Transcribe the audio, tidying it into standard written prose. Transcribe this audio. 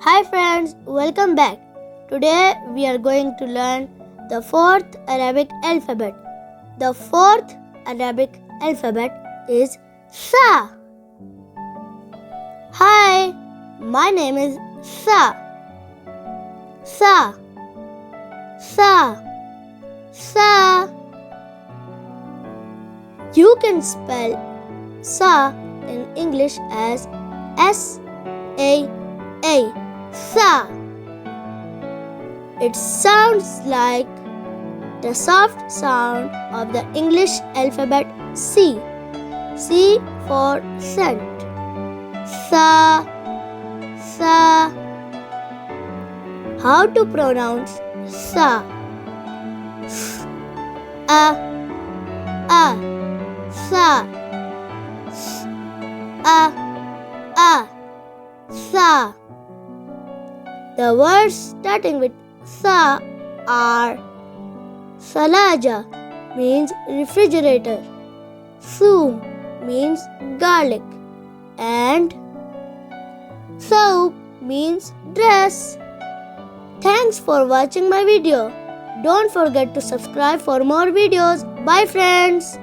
Hi friends, welcome back. Today we are going to learn the fourth Arabic alphabet. The fourth Arabic alphabet is Sa. Hi, my name is Sa. Sa. Sa. Sa. You can spell Sa in English as S-A-A. Sa. It sounds like the soft sound of the English alphabet C. C for scent. Sa. Sa. How to pronounce Sa? A. Sa. A. Sa. The words starting with Sa are Salaja means refrigerator, Soom means garlic, and Saub means dress. Thanks for watching my video. Don't forget to subscribe for more videos. Bye friends.